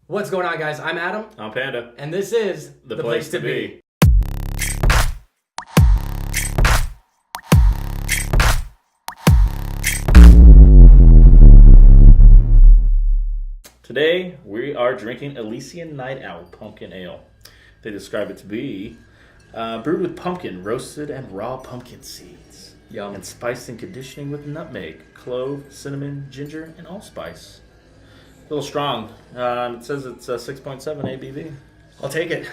What's going on, guys? I'm Adam, I'm Panda. and this is The place to be. Today, we are drinking Elysian Night Owl Pumpkin Ale. They describe it to be brewed with pumpkin, roasted and raw pumpkin seeds. Yum. And spiced and conditioning with nutmeg, clove, cinnamon, ginger, and allspice. A little strong. It says it's 6.7 ABV. I'll take it.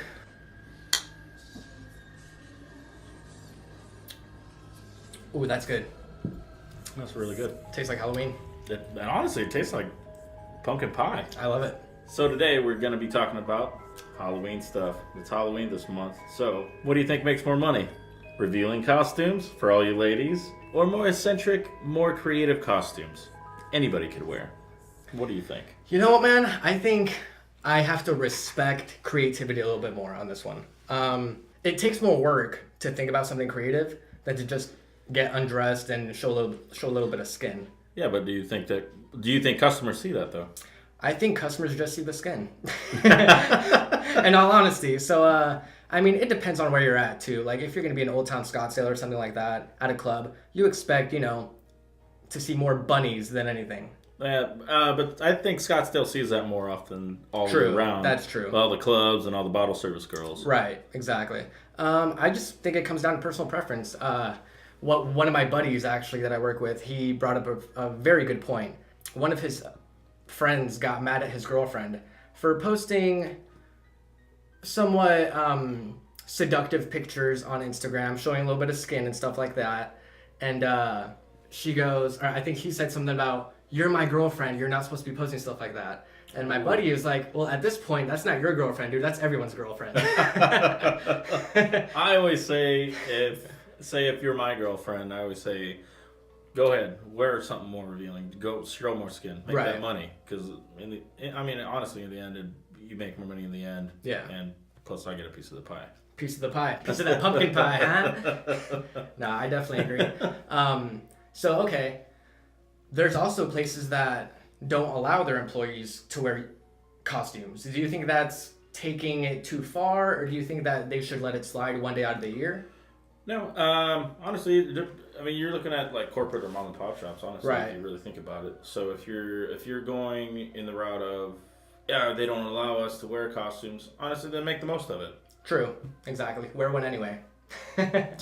Ooh, that's good. That's really good. Tastes like Halloween. And honestly, it tastes like pumpkin pie. I love it. So today we're going to be talking about Halloween stuff. It's Halloween this month. So what do you think makes more money? Revealing costumes for all you ladies, or more eccentric, more creative costumes anybody could wear? What do you think? You know what, man? I think I have to respect creativity a little bit more on this one. It takes more work to think about something creative than to just get undressed and show a little bit of skin. Yeah, but do you think customers see that though? I think customers just see the skin. In all honesty. So, I mean, it depends on where you're at, too. Like, if you're going to be in Old Town Scottsdale or something like that at a club, you expect, to see more bunnies than anything. Yeah, but I think Scottsdale sees that more often all year round. That's true. All the clubs and all the bottle service girls. Right, exactly. I just think it comes down to personal preference. One of my buddies, actually, that I work with, he brought up a very good point. One of his friends got mad at his girlfriend for posting somewhat seductive pictures on Instagram, showing a little bit of skin and stuff like that. And she goes, or I think he said something about, "You're my girlfriend, you're not supposed to be posting stuff like that." And my buddy was like, "Well, at this point, that's not your girlfriend, dude. That's everyone's girlfriend." I always say, if you're my girlfriend, I always say, go ahead, wear something more revealing. Go show more skin, make that money. Because honestly, in the end, you make more money in the end. Yeah. And plus, I get a piece of the pie. Piece of the pie. Piece of that pumpkin pie, huh? No, I definitely agree. So, okay. There's also places that don't allow their employees to wear costumes. Do you think that's taking it too far, or do you think that they should let it slide one day out of the year? No, honestly, you're looking at like corporate or mom and pop shops. Honestly, right. If you really think about it. So if you're going in the route of, yeah, they don't allow us to wear costumes. Honestly, then make the most of it. True, exactly. Wear one anyway. I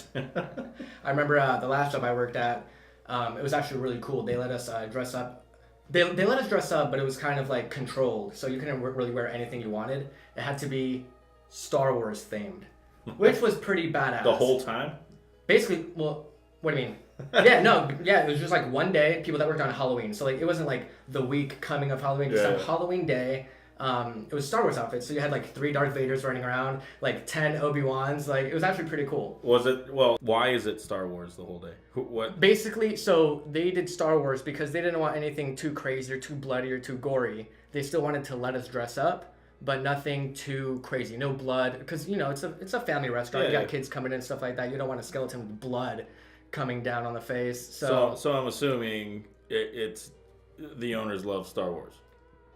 remember the last job I worked at. It was actually really cool. They let us dress up. They let us dress up, but it was kind of like controlled, so you couldn't really wear anything you wanted. It had to be Star Wars themed, which was pretty badass. The whole time? Basically, well, what do you mean? It was just like one day, people that worked on Halloween. So like it wasn't like the week coming of Halloween, just on Halloween day. It was Star Wars outfits, so you had like 3 Darth Vaders running around, like 10 Obi-Wans. Like it was actually pretty cool. Was it? Well, why is it Star Wars the whole day? What? Basically, so they did Star Wars because they didn't want anything too crazy or too bloody or too gory. They still wanted to let us dress up, but nothing too crazy. No blood, because it's a family restaurant. You got kids coming in and stuff like that. You don't want a skeleton with blood coming down on the face. So I'm assuming it's the owners love Star Wars.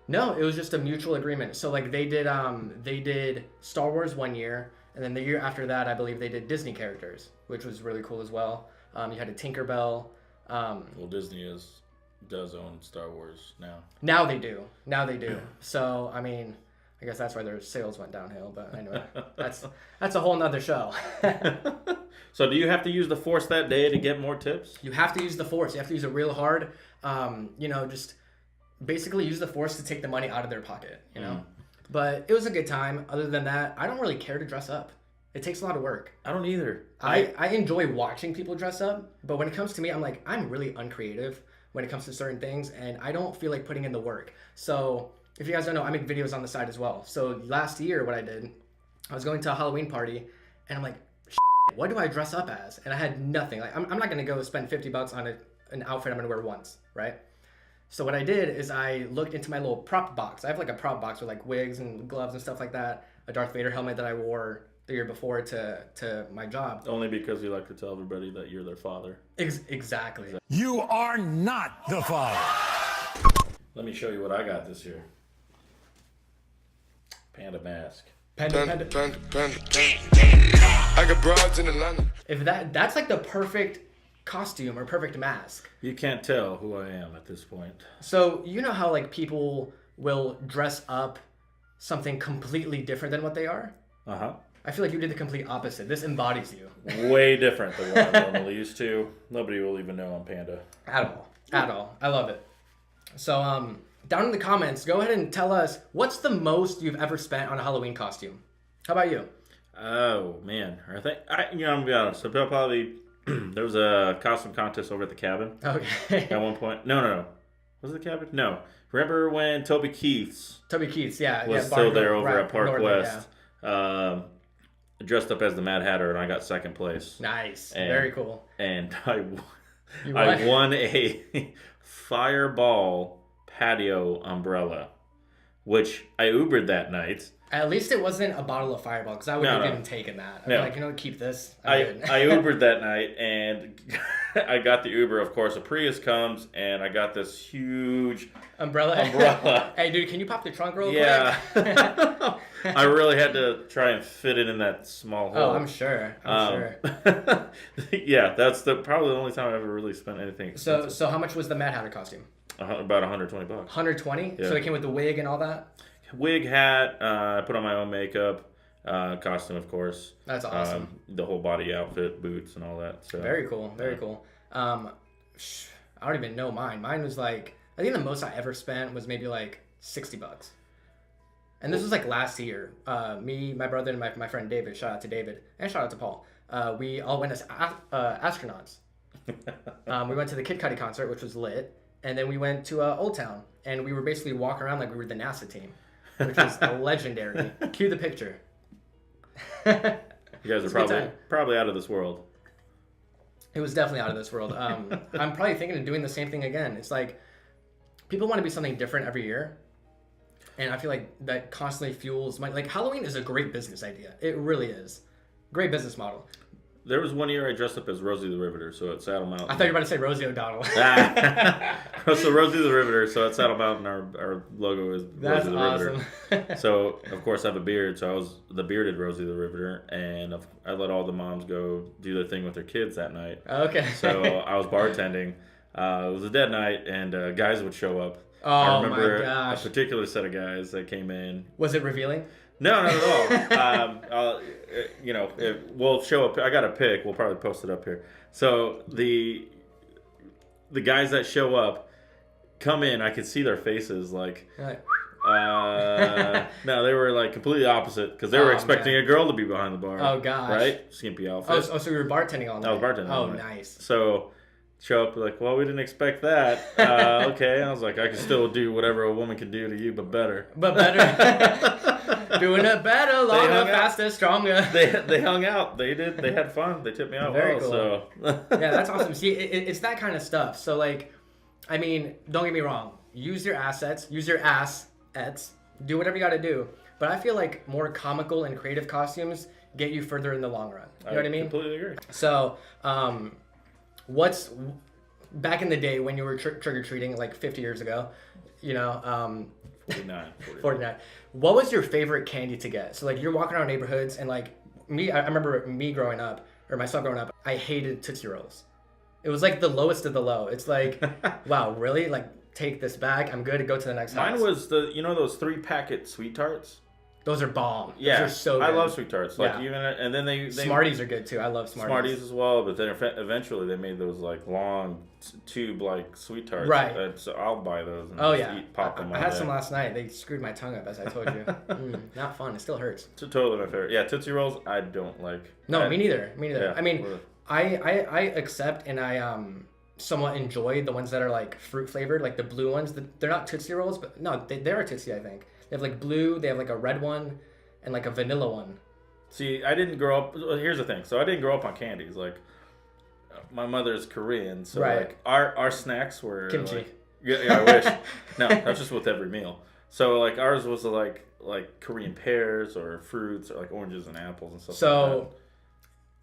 No, it was just a mutual agreement. So like they did Star Wars one year, and then the year after that, I believe they did Disney characters, which was really cool as well. You had a Tinkerbell. Well, Disney does own Star Wars now. Now they do. So I mean, I guess that's why their sales went downhill. But anyway, that's a whole nother show. So do you have to use the Force that day to get more tips? You have to use the Force. You have to use it real hard. Just basically use the Force to take the money out of their pocket, But it was a good time. Other than that, I don't really care to dress up. It takes a lot of work. I don't either. I enjoy watching people dress up, but when it comes to me, I'm really uncreative when it comes to certain things, and I don't feel like putting in the work. So if you guys don't know, I make videos on the side as well. So last year, what I did, I was going to a Halloween party, and I'm like, what do I dress up as? And I had nothing. Like I'm not gonna go spend $50 on an outfit I'm gonna wear once, right? So what I did is I looked into my little prop box. I have like a prop box with like wigs and gloves and stuff like that. A Darth Vader helmet that I wore the year before to my job. Only because you like to tell everybody that you're their father. Exactly. You are not the father. Let me show you what I got this year. panda mask. Panda. I got broads in Atlanta. If that's like the perfect costume or perfect mask. You can't tell who I am at this point. So you know how like people will dress up something completely different than what they are? Uh-huh. I feel like you did the complete opposite. This embodies you. Way different than what I'm normally used to. Nobody will even know I'm panda. At all. I love it. So down in the comments, go ahead and tell us what's the most you've ever spent on a Halloween costume. How about you? Oh man, I'm gonna be honest. So probably there was a costume contest over at the cabin Okay. at one point. No. Was it the cabin? No. Remember when Toby Keith's Toby Keith's, yeah. was yeah, still there Barn- over at Park Northern, West? Dressed up as the Mad Hatter, and I got second place. Yeah. Nice. And- Very cool. And You I won a Fireball patio umbrella, which I Ubered that night. At least it wasn't a bottle of Fireball, because I would have No. even taken that. I'd No. be like, you know, keep this. I I'm good. Ubered that night, and I got the Uber. Of course, a Prius comes, and I got this huge Umbrella. Hey, dude, can you pop the trunk real Yeah. quick? I really had to try and fit it in that small hole. Oh, I'm sure. I'm sure. Yeah, that's probably the only time I ever really spent anything So, expensive. so how much was the Mad Hatter costume? About $120. 120. Yeah. So it came with the wig and all that. Wig, hat. I put on my own makeup, costume, of course. That's awesome. The whole body outfit, boots, and all that. So Very cool. Very cool. I don't even know mine. Mine was like, I think the most I ever spent was maybe like $60. And this was like last year. Me, my brother, and my friend David. Shout out to David and shout out to Paul. We all went as astronauts. We went to the Kid Cudi concert, which was lit, and then we went to Old Town, and we were basically walking around like we were the NASA team, which was legendary. Cue the picture. You guys are It's a good time. probably out of this world. It was definitely out of this world. I'm probably thinking of doing the same thing again. It's like people want to be something different every year, and I feel like that constantly fuels my like Halloween is a great business idea. It really is, great business model. There was one year I dressed up as Rosie the Riveter, so at Saddle Mountain. I thought you were about to say Rosie O'Donnell. So Rosie the Riveter, so at Saddle Mountain, our logo is That's Rosie the awesome. Riveter. So of course I have a beard, so I was the bearded Rosie the Riveter, and I let all the moms go do their thing with their kids that night. Okay. So I was bartending. It was a dead night, and guys would show up. Oh I remember my gosh. a particular set of guys that came in. Was it revealing? No, not at all. We'll show up. I got a pic. We'll probably post it up here. So the guys that show up come in. I could see their faces. Like, You're like, no, they were like completely opposite because they were Oh, expecting man. a girl to be behind the bar. Oh, gosh. Right? Skimpy outfit. so you were bartending all night. I was bartending all Oh, night. nice. So show up like, well, we didn't expect that. Okay. I was like, I can still do whatever a woman can do to you, but better. But better. Doing it better, longer, hung out. faster, stronger. They hung out. They did. They had fun. They tipped me out Very well. So Yeah, that's awesome. See, it's that kind of stuff. So, like, I mean, don't get me wrong. Use your assets. Use your assets. Do whatever you got to do. But I feel like more comical and creative costumes get you further in the long run. You know what I mean? Completely agree. So, what's back in the day when you were trick or treating, like 50 years ago, 49. 49. What was your favorite candy to get? So like you're walking around neighborhoods and like me, I remember me growing up, or myself growing up, I hated Tootsie Rolls. It was like the lowest of the low. It's like, wow, really? Like take this back. I'm good to go to the next house. Mine was those 3-packet sweet tarts. Those are bomb. Yeah, Those are so good. I love sweet tarts. Like Yeah. even and then they Smarties are good too. I love Smarties. Smarties as well, but then eventually they made those like long tube like sweet tarts. Right. So I'll buy those. And Oh just yeah. pop them. I had some last night. They screwed my tongue up, as I told you. Not fun. It still hurts. It's totally my favorite. Yeah, Tootsie Rolls I don't like. No, me neither. Yeah, I mean, well- I accept and I somewhat enjoy the ones that are like fruit flavored, like the blue ones. They're not Tootsie Rolls, but no, they are Tootsie. I think they have like blue. They have like a red one and like a vanilla one. See, I didn't grow up. Well, here's the thing. So I didn't grow up on candies. Like, my mother's Korean, so Right. like our snacks were Kimchi. Like, yeah, I wish. No, that's just with every meal. So like ours was like Korean pears or fruits or like oranges and apples and stuff. like So,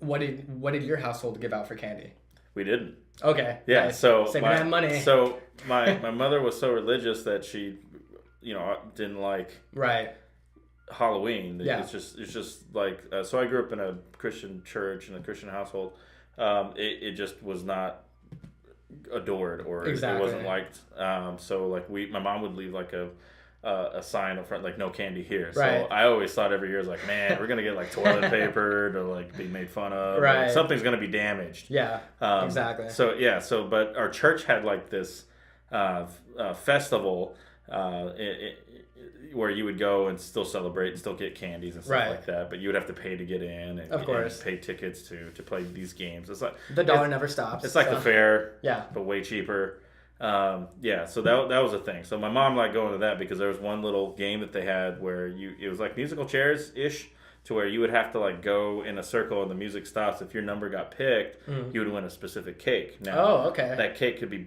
that. what did your household give out for candy? We didn't. Okay. Yeah. nice. So saving that money. So my mother was so religious that she, didn't like. Right. Halloween. Yeah. It's just like so. I grew up in a Christian church and a Christian household. It just was not adored or Exactly. it wasn't liked. So like my mom would leave like a sign up front like no candy here. So Right. I always thought every year I was like, man, we're gonna get like toilet paper to like be made fun of. Right. Like, something's gonna be damaged. Yeah. Exactly. So yeah. So but our church had like this festival. Where you would go and still celebrate and still get candies and stuff Right. like that, but you would have to pay to get in and, Of course. and pay tickets to play these games. It's like The dollar never stops. it's like so. the fair, Yeah. but way cheaper. Yeah, so that was a thing. So my mom liked going to that because there was one little game that they had where it was like musical chairs ish, to where you would have to like go in a circle and the music stops. If your number got picked, you would win a specific cake. Now, Oh, okay. that cake could be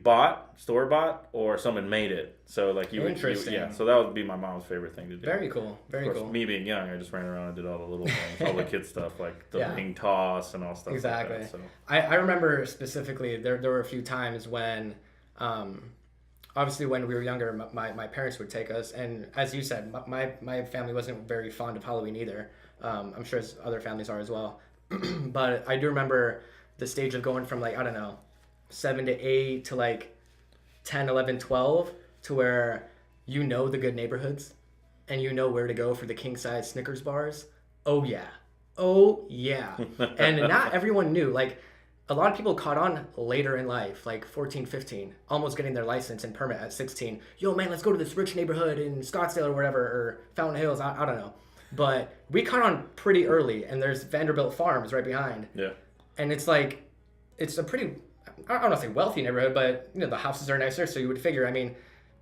store bought, or someone made it. So like Interesting. yeah. So that would be my mom's favorite thing to do. Very cool. Very Of course, cool. me being young, I just ran around and did all the little things, all the kid stuff like the Yeah. ring toss and all stuff Exactly. like that. So. I remember specifically there were a few times when, obviously when we were younger, my parents would take us, and as you said, my family wasn't very fond of Halloween either. I'm sure other families are as well. But I do remember the stage of going from like, I don't know, 7 to 8 to like 10, 11, 12 to where you know the good neighborhoods and you know where to go for the king size Snickers bars. Oh yeah. Oh yeah. And not everyone knew. Like a lot of people caught on later in life, like 14, 15, almost getting their license and permit at 16. Yo man, let's go to this rich neighborhood in Scottsdale or whatever, or Fountain Hills. I don't know. But we caught on pretty early, and there's Vanderbilt Farms right behind. Yeah. And it's like, it's a pretty, I don't want to say wealthy neighborhood, but you know, the houses are nicer, so you would figure, I mean,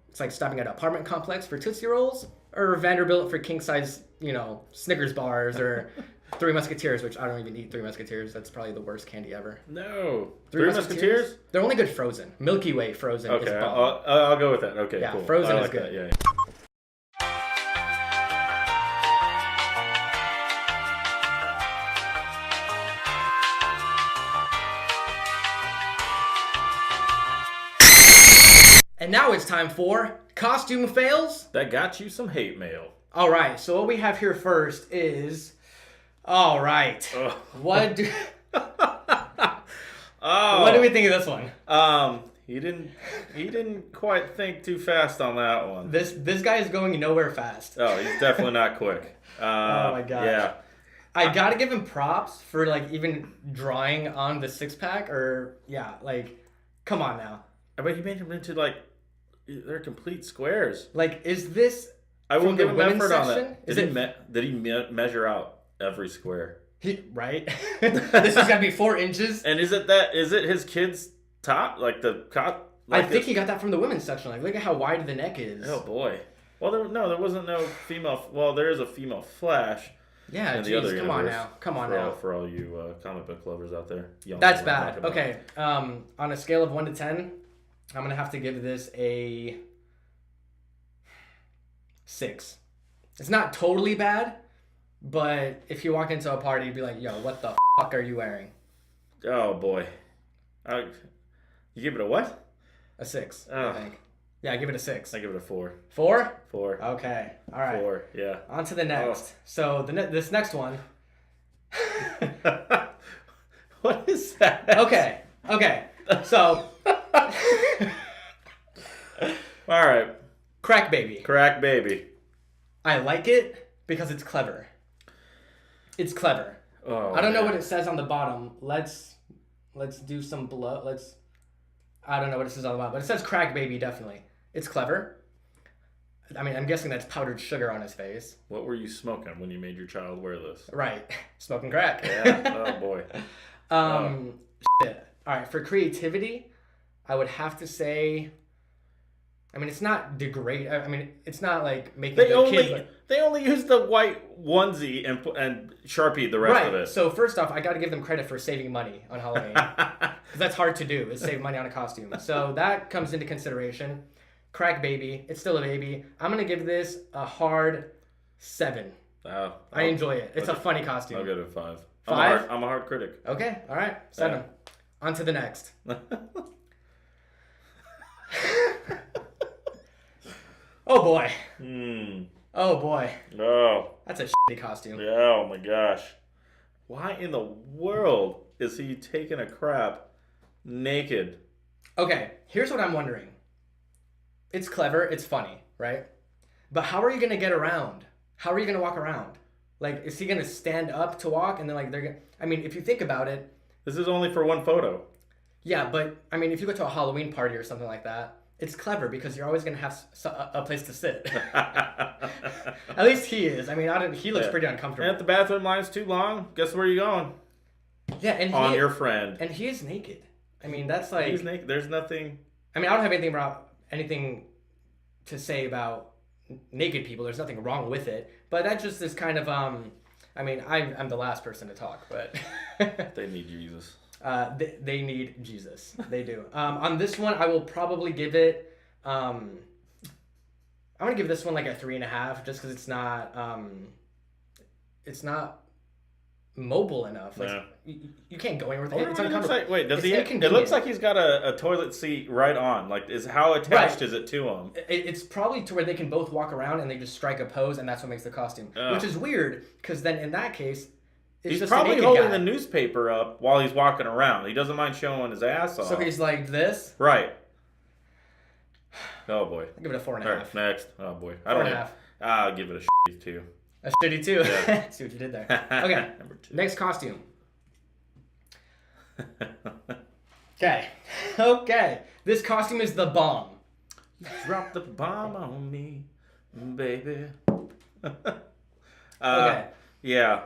it's like stopping at an apartment complex for Tootsie Rolls, or Vanderbilt for king size, you know, Snickers bars, or Three Musketeers, which I don't even eat Three Musketeers. That's probably the worst candy ever. No. Three Musketeers? They're only good frozen. Milky Way frozen is Okay, bomb. I'll go with that. Okay, Yeah, cool. frozen I is like good. That. Yeah. And now it's time for costume fails. That got you some hate mail. All right, so what we have here first is, all right, Ugh. what do Oh. what do we think of this one? He didn't quite think too fast on that one. This guy is going nowhere fast. Oh, he's definitely not quick. Oh my gosh. Yeah. I gotta give him props for like even drawing on the six pack, or yeah, like, come on now. But he made them into like they're complete squares. Like, is this I will from the give him women's effort on section? that. Is Did he measure out every square? right? This is gonna be 4 inches. And is it his kid's top? Like the cop? I Like think he got that from the women's section. Like, look at how wide the neck is. Oh boy. Well, there wasn't no female. Well, there is a female Flash. Yeah, in the other jeez, come on universe. now, come on for now. All, for all you comic book lovers out there. Y'all That's know what I'm bad. talking Okay, on a scale of 1 to 10, I'm gonna have to give this a 6. It's not totally bad, but if you walk into a party, you'd be like, "Yo, what the fuck are you wearing?" about. Oh boy. You give it a what? A 6, Oh. I think. Yeah, give it a 6. I give it a 4. 4? 4. Okay, all right. 4. Yeah. On to the next. So this next one. What is that? Okay. So, All right. Crack Baby. Crack baby. I like it because it's clever. It's clever. Oh. I don't know man. what it says on the bottom. Let's do some blow. I don't know what it says on the bottom, but it says Crack Baby definitely. It's clever. I mean, I'm guessing that's powdered sugar on his face. What were you smoking when you made your child wear this? Right. Smoking crack. Yeah. Oh boy. Shit. All right, for creativity, I would have to say, I mean, it's not degrade. I mean, it's not like making They the kid. they only used the white onesie and Sharpie the rest of Right. it. So first off, I got to give them credit for saving money on Halloween. 'Cause that's hard to do, is save money on a costume. So that comes into consideration. Crack Baby. It's still a baby. I'm going to give this a hard 7. I enjoy it. It's a funny costume. I'll give it a 5. 5? I'm a hard critic. Okay. All right. 7. Yeah. On to the next. Oh boy. Oh boy, Oh, that's a shitty costume. yeah, oh my gosh. Why in the world is he taking a crap naked? Okay, here's what I'm wondering. It's clever, it's funny, right? But how are you gonna get around? How are you gonna walk around? Like, is he gonna stand up to walk and then like they're gonna? I mean, if you think about it, This is only for one photo. yeah. But I mean, if you go to a Halloween party or something like that, it's clever because you're always gonna have a place to sit. At least he is. I mean, he looks Yeah. pretty And uncomfortable. if the bathroom line's too long, guess where you going? Yeah, and On your friend. and he is naked. I mean, that's like. He's naked. There's nothing. I mean, I don't have anything to say about naked people. There's nothing wrong with it, but that just is kind of I mean, I'm the last person to talk, but They need Jesus. they need Jesus. They do. On this one, I will probably give it. I'm gonna give this one like a 3.5, just because it's not mobile enough. Like Yeah. you can't go anywhere with I it. wonder It's what it looks uncomfortable. like. Wait, does It's he? It inconvenient. looks like he's got a toilet seat right on. Like, how attached is it to him? It's probably to where they can both walk around and they just strike a pose, and that's what makes the costume. Ugh. Which is weird, because then in that case, it's He's just probably a naked holding guy. the newspaper up while he's walking around. He doesn't mind showing his ass off. So he's like this. Right. Oh boy. I'll give it a 4.5. All right, next. Oh boy. I Four don't and a know. half. I'll give it a too. A shitty too. Yeah. See what you did there. Okay. Number 2. Next costume. Okay. Okay. This costume is the bomb. Drop the bomb on me, baby. Okay. Yeah.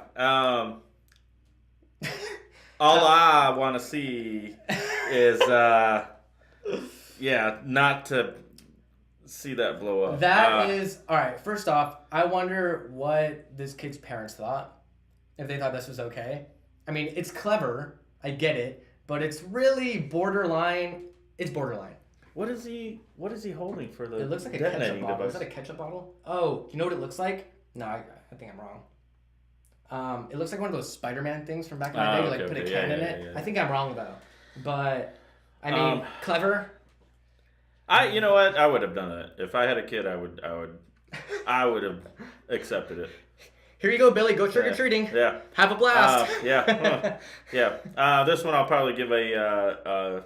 All I want to see is, not to see that blow up. That is all right. First off, I wonder what this kid's parents thought. If they thought this was okay. I mean, it's clever. I get it, but it's really borderline. It's borderline. What is he holding for the It looks like a ketchup detonating bottle. device? Is that a ketchup bottle? Oh, you know what it looks like? No, I think I'm wrong. It looks like one of those Spider-Man things from back in the day. You like okay, put a okay. can Yeah, in yeah, it. yeah. I think I'm wrong though. But I mean, clever. You know what? I would have done it. If I had a kid, I would have accepted it. Here you go, Billy. Go trick or treating. Yeah. Have a blast. Yeah. Yeah. This one I'll probably give a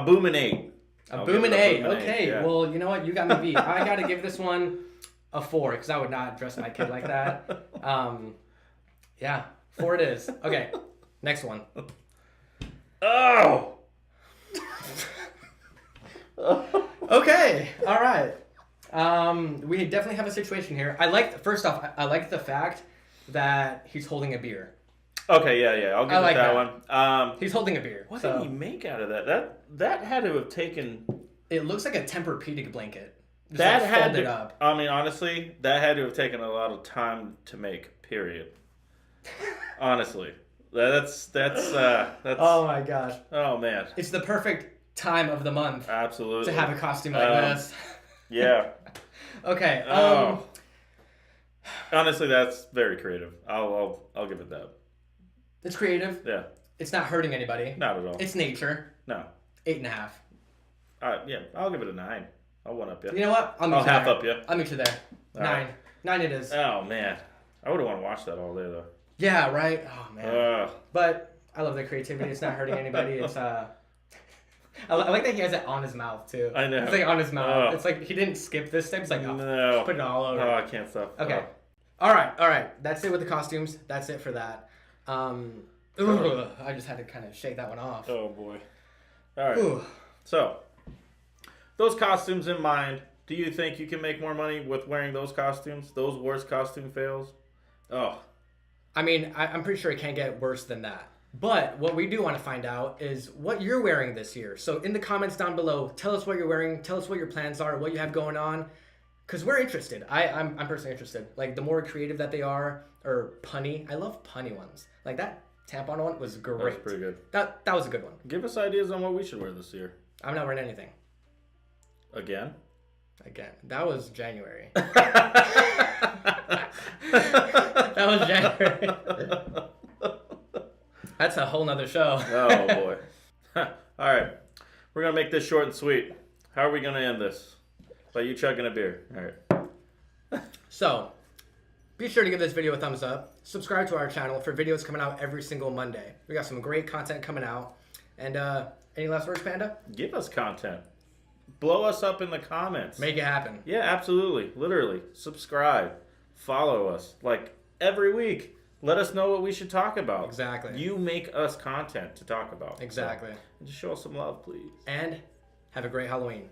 boom and 8. A I'll boom give and it a 8. boom and Okay. yeah. Well, you know what? You got me beat. I got to give this one a 4 because I would not dress my kid like that. Yeah. 4 it is. Okay. Next one. Oh. Okay. All right. We definitely have a situation here. First off, I like the fact that he's holding a beer. Okay. Yeah. I'll give I it like that that. one. He's holding a beer. What so did he make out of that? That had to have taken. it looks like a Tempur-Pedic blanket. Just That like had folded to. up. I mean, honestly, that had to have taken a lot of time to make. Period. Honestly, that's. Oh my gosh. Oh man. It's the perfect time of the month Absolutely. to have a costume like this. Yeah. Okay. Oh. Honestly, that's very creative. I'll give it that. It's creative. Yeah. It's not hurting anybody. Not at all. It's nature. No. 8.5. Yeah. I'll give it a 9. I'll one up you. You know what? I'll half there. up you. I'll meet you there. All 9. right. 9 it is. Oh man, I would have want to watch that all day though. Yeah. Right. Oh man. Ugh. But I love the creativity. It's not hurting anybody. It's I like that he has it on his mouth too. I know. It's like on his mouth. Ugh. It's like he didn't skip this step. It's like No. put it all over. Oh, I can't stop. Okay. All right. That's it with the costumes. That's it for that. I just had to kind of shake that one off. Oh boy. All right. Ooh. So, those costumes in mind, do you think you can make more money with wearing those costumes? Those worst costume fails? Oh. I mean, I'm pretty sure it can't get worse than that. But what we do want to find out is what you're wearing this year. So in the comments down below, tell us what you're wearing. Tell us what your plans are, what you have going on. Because we're interested. I'm personally interested. Like, the more creative that they are, or punny. I love punny ones. Like, that tampon one was great. That was pretty good. That was a good one. Give us ideas on what we should wear this year. I'm not wearing anything. Again? Again. That was January. That was January. That's a whole nother show. Oh boy. All right. We're going to make this short and sweet. How are we going to end this? By you chugging a beer. All right. So, Be sure to give this video a thumbs up. Subscribe to our channel for videos coming out every single Monday. We got some great content coming out. And any last words, Panda? Give us content. Blow us up in the comments. Make it happen. Yeah, absolutely. Literally. Subscribe. Follow us. Like every week. Let us know what we should talk about. Exactly. You make us content to talk about. Exactly. So, just show us some love, please. And have a great Halloween.